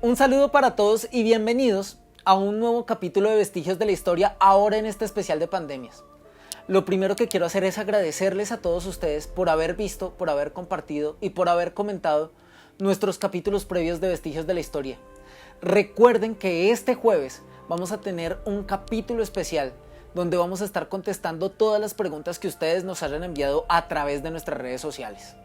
Un saludo para todos y bienvenidos a un nuevo capítulo de Vestigios de la Historia, ahora en este especial de pandemias. Lo primero que quiero hacer es agradecerles a todos ustedes por haber visto, por haber compartido y por haber comentado nuestros capítulos previos de Vestigios de la Historia. Recuerden que este jueves vamos a tener un capítulo especial donde vamos a estar contestando todas las preguntas que ustedes nos hayan enviado a través de nuestras redes sociales.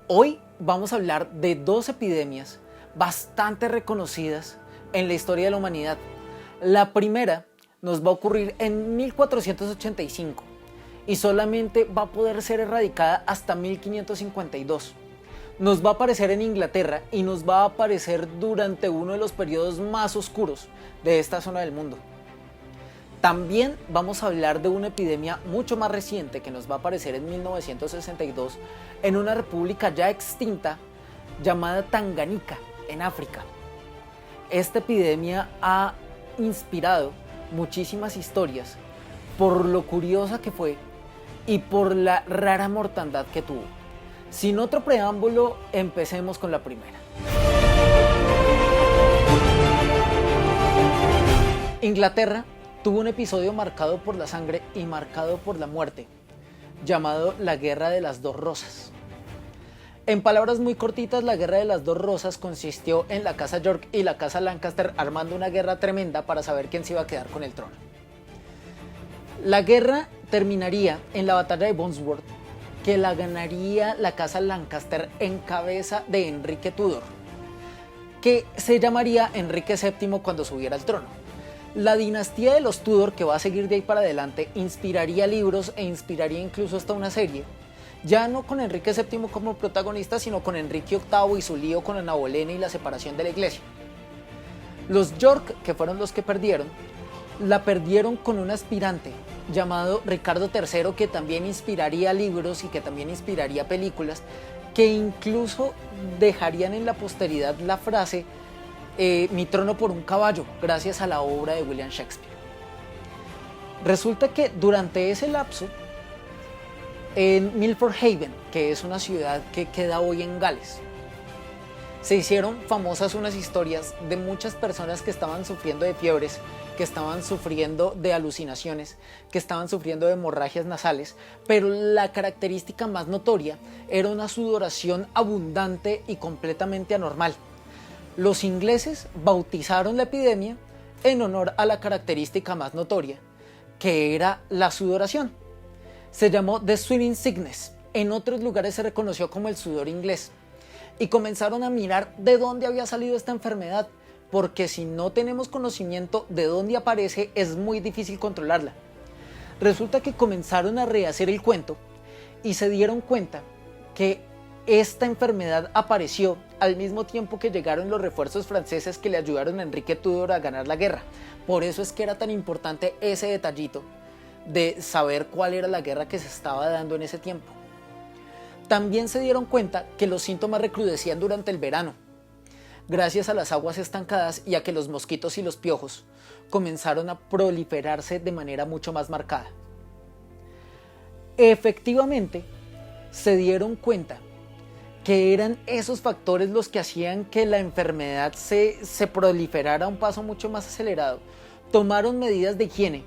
Hoy vamos a hablar de dos epidemias bastante reconocidas en la historia de la humanidad. La primera nos va a ocurrir en 1485 y solamente va a poder ser erradicada hasta 1552. Nos va a aparecer en Inglaterra y nos va a aparecer durante uno de los periodos más oscuros de esta zona del mundo. También vamos a hablar de una epidemia mucho más reciente que nos va a aparecer en 1962 en una república ya extinta llamada Tanganica, en África. Esta epidemia ha inspirado muchísimas historias por lo curiosa que fue y por la rara mortandad que tuvo. Sin otro preámbulo, empecemos con la primera. Inglaterra tuvo un episodio marcado por la sangre y marcado por la muerte, llamado la Guerra de las Dos Rosas. En palabras muy cortitas, la Guerra de las Dos Rosas consistió en la casa York y la casa Lancaster armando una guerra tremenda para saber quién se iba a quedar con el trono. La guerra terminaría en la batalla de Bosworth, que la ganaría la casa Lancaster en cabeza de Enrique Tudor, que se llamaría Enrique VII cuando subiera al trono. La dinastía de los Tudor, que va a seguir de ahí para adelante, inspiraría libros e inspiraría incluso hasta una serie, ya no con Enrique VII como protagonista, sino con Enrique VIII y su lío con Ana Bolena y la separación de la iglesia. Los York, que fueron los que perdieron, la perdieron con un aspirante llamado Ricardo III, que también inspiraría libros y que también inspiraría películas, que incluso dejarían en la posteridad la frase mi trono por un caballo, gracias a la obra de William Shakespeare. Resulta que durante ese lapso, en Milford Haven, que es una ciudad que queda hoy en Gales, se hicieron famosas unas historias de muchas personas que estaban sufriendo de fiebres, que estaban sufriendo de alucinaciones, que estaban sufriendo de hemorragias nasales, pero la característica más notoria era una sudoración abundante y completamente anormal. Los ingleses bautizaron la epidemia en honor a la característica más notoria, que era la sudoración. Se llamó The Sweating Sickness. En otros lugares se reconoció como el sudor inglés. Y comenzaron a mirar de dónde había salido esta enfermedad, porque si no tenemos conocimiento de dónde aparece, es muy difícil controlarla. Resulta que comenzaron a rehacer el cuento y se dieron cuenta que esta enfermedad apareció al mismo tiempo que llegaron los refuerzos franceses que le ayudaron a Enrique Tudor a ganar la guerra. Por eso es que era tan importante ese detallito de saber cuál era la guerra que se estaba dando en ese tiempo. También se dieron cuenta que los síntomas recrudecían durante el verano, gracias a las aguas estancadas y a que los mosquitos y los piojos comenzaron a proliferarse de manera mucho más marcada. Efectivamente, se dieron cuenta que eran esos factores los que hacían que la enfermedad se proliferara a un paso mucho más acelerado. Tomaron medidas de higiene,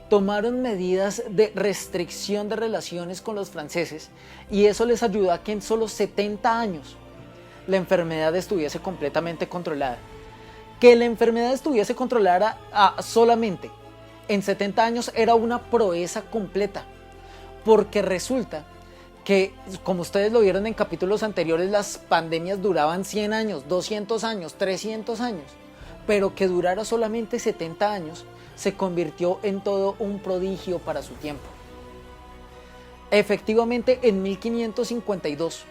tomaron medidas de restricción de relaciones con los franceses y eso les ayudó a que en solo 70 años la enfermedad estuviese completamente controlada. Que la enfermedad estuviese controlada solamente en 70 años era una proeza completa, porque resulta que, como ustedes lo vieron en capítulos anteriores, las pandemias duraban 100 años, 200 años, 300 años, pero que durara solamente 70 años se convirtió en todo un prodigio para su tiempo. Efectivamente, en 1552,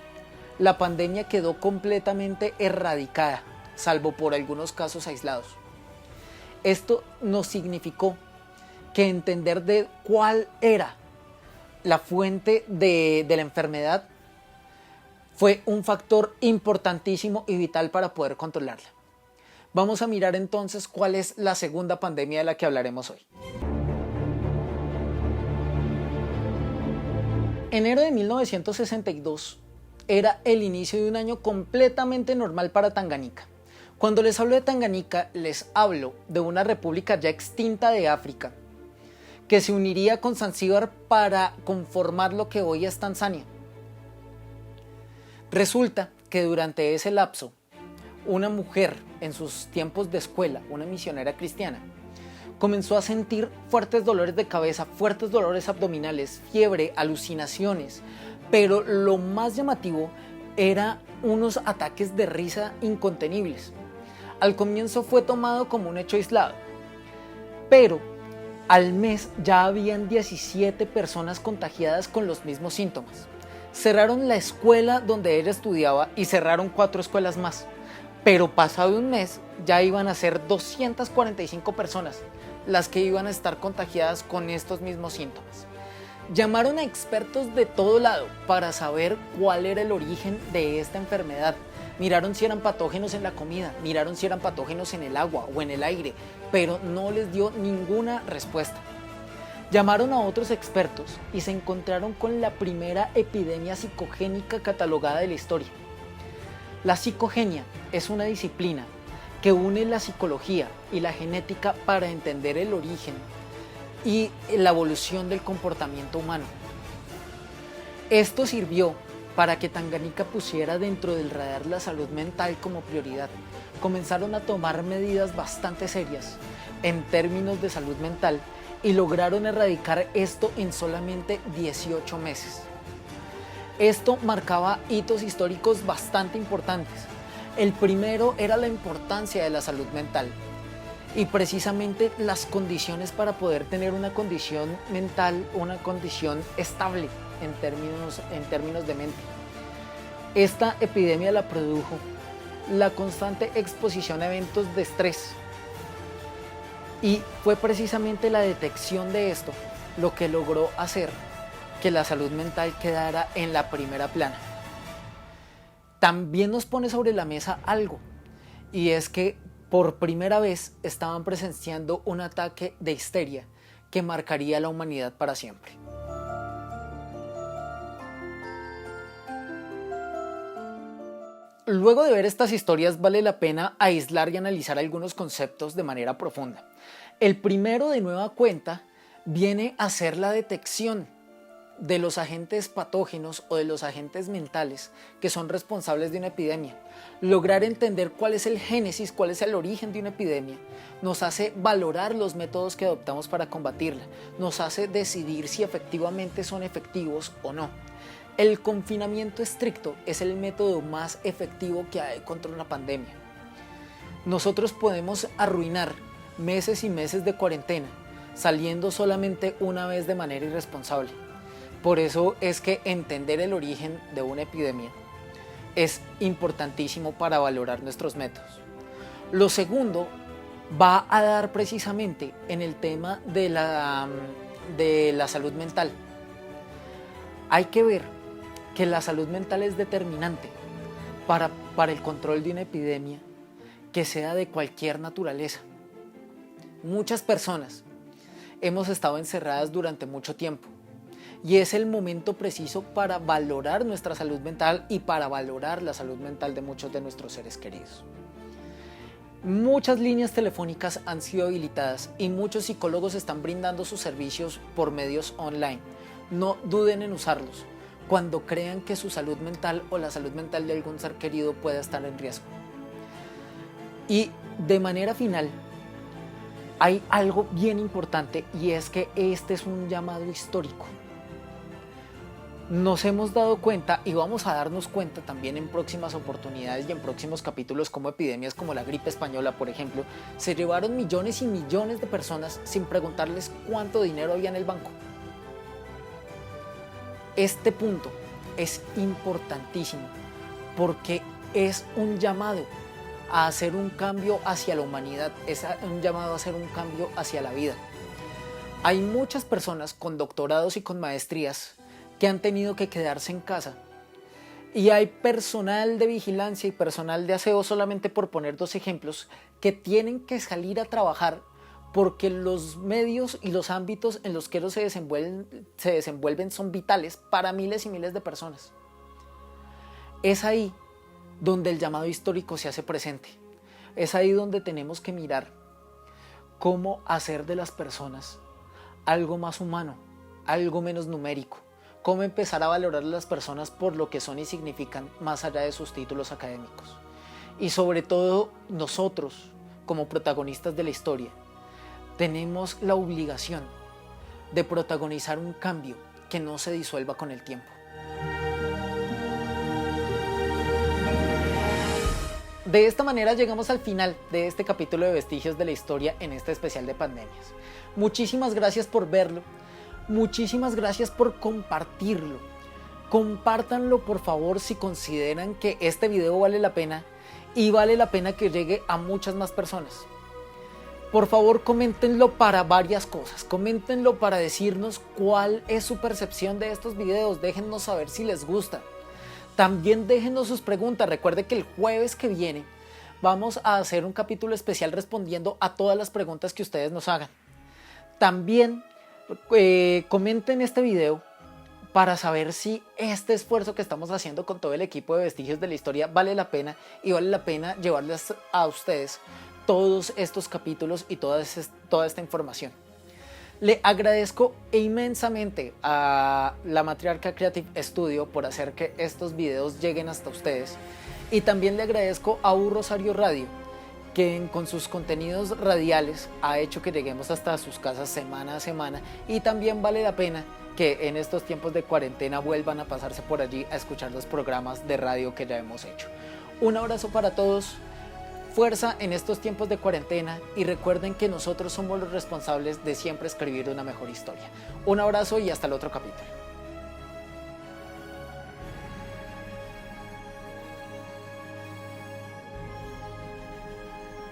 la pandemia quedó completamente erradicada, salvo por algunos casos aislados. Esto nos significó que entender de cuál era la fuente de la enfermedad fue un factor importantísimo y vital para poder controlarla. Vamos a mirar entonces cuál es la segunda pandemia de la que hablaremos hoy. Enero de 1962 era el inicio de un año completamente normal para Tanganica, Cuando les hablo de Tanganica, les hablo de una república ya extinta de África, que se uniría con Zanzíbar para conformar lo que hoy es Tanzania. Resulta que durante ese lapso, una mujer en sus tiempos de escuela, una misionera cristiana, comenzó a sentir fuertes dolores de cabeza, fuertes dolores abdominales, fiebre, alucinaciones, pero lo más llamativo era unos ataques de risa incontenibles. Al comienzo fue tomado como un hecho aislado, pero al mes ya habían 17 personas contagiadas con los mismos síntomas. Cerraron la escuela donde ella estudiaba y cerraron 4 escuelas más, pero pasado un mes ya iban a ser 245 personas las que iban a estar contagiadas con estos mismos síntomas. Llamaron a expertos de todo lado para saber cuál era el origen de esta enfermedad. Miraron si eran patógenos en la comida, miraron si eran patógenos en el agua o en el aire, pero no les dio ninguna respuesta. Llamaron a otros expertos y se encontraron con la primera epidemia psicogénica catalogada de la historia. La psicogenia es una disciplina que une la psicología y la genética para entender el origen y la evolución del comportamiento humano. Esto sirvió para que Tanganica pusiera dentro del radar la salud mental como prioridad. Comenzaron a tomar medidas bastante serias en términos de salud mental y lograron erradicar esto en solamente 18 meses. Esto marcaba hitos históricos bastante importantes. El primero era la importancia de la salud mental y precisamente las condiciones para poder tener una condición mental, una condición estable en términos de mente. Esta epidemia la produjo la constante exposición a eventos de estrés y fue precisamente la detección de esto lo que logró hacer que la salud mental quedara en la primera plana. También nos pone sobre la mesa algo, y es que por primera vez estaban presenciando un ataque de histeria que marcaría a la humanidad para siempre. Luego de ver estas historias vale la pena aislar y analizar algunos conceptos de manera profunda. El primero, de nueva cuenta, viene a ser la detección de los agentes patógenos o de los agentes mentales que son responsables de una epidemia. Lograr entender cuál es el génesis, cuál es el origen de una epidemia, nos hace valorar los métodos que adoptamos para combatirla, nos hace decidir si efectivamente son efectivos o no. El confinamiento estricto es el método más efectivo que hay contra una pandemia. Nosotros podemos arruinar meses y meses de cuarentena saliendo solamente una vez de manera irresponsable. Por eso es que entender el origen de una epidemia es importantísimo para valorar nuestros métodos. Lo segundo va a dar precisamente en el tema de la salud mental. Hay que ver que la salud mental es determinante para el control de una epidemia que sea de cualquier naturaleza. Muchas personas hemos estado encerradas durante mucho tiempo y es el momento preciso para valorar nuestra salud mental y para valorar la salud mental de muchos de nuestros seres queridos. Muchas líneas telefónicas han sido habilitadas y muchos psicólogos están brindando sus servicios por medios online. No duden en usarlos cuando crean que su salud mental o la salud mental de algún ser querido pueda estar en riesgo. Y de manera final, hay algo bien importante y es que este es un llamado histórico. Nos hemos dado cuenta y vamos a darnos cuenta también en próximas oportunidades y en próximos capítulos como epidemias como la gripe española, por ejemplo, se llevaron millones y millones de personas sin preguntarles cuánto dinero había en el banco. Este punto es importantísimo porque es un llamado a hacer un cambio hacia la humanidad, es un llamado a hacer un cambio hacia la vida. Hay muchas personas con doctorados y con maestrías que han tenido que quedarse en casa y hay personal de vigilancia y personal de aseo, solamente por poner 2 ejemplos, que tienen que salir a trabajar porque los medios y los ámbitos en los que ellos se desenvuelven son vitales para miles y miles de personas. Es ahí donde el llamado histórico se hace presente, Es ahí donde tenemos que mirar cómo hacer de las personas algo más humano, algo menos numérico, cómo empezar a valorar a las personas por lo que son y significan más allá de sus títulos académicos. Y sobre todo nosotros, como protagonistas de la historia, tenemos la obligación de protagonizar un cambio que no se disuelva con el tiempo. De esta manera llegamos al final de este capítulo de Vestigios de la Historia en este especial de pandemias. Muchísimas gracias por verlo, muchísimas gracias por compartirlo. Compártanlo por favor si consideran que este video vale la pena y vale la pena que llegue a muchas más personas. Por favor, coméntenlo para varias cosas. Coméntenlo para decirnos cuál es su percepción de estos videos. Déjennos saber si les gusta. También déjennos sus preguntas. Recuerde que el jueves que viene vamos a hacer un capítulo especial respondiendo a todas las preguntas que ustedes nos hagan. También comenten este video para saber si este esfuerzo que estamos haciendo con todo el equipo de Vestigios de la Historia vale la pena y vale la pena llevarles a ustedes todos estos capítulos y toda esta información. Le agradezco inmensamente a la Matriarca Creative Studio por hacer que estos videos lleguen hasta ustedes, y también le agradezco a U Rosario Radio, que con sus contenidos radiales ha hecho que lleguemos hasta sus casas semana a semana, y también vale la pena que en estos tiempos de cuarentena vuelvan a pasarse por allí a escuchar los programas de radio que ya hemos hecho. Un abrazo para todos. Fuerza en estos tiempos de cuarentena y recuerden que nosotros somos los responsables de siempre escribir una mejor historia. Un abrazo y hasta el otro capítulo.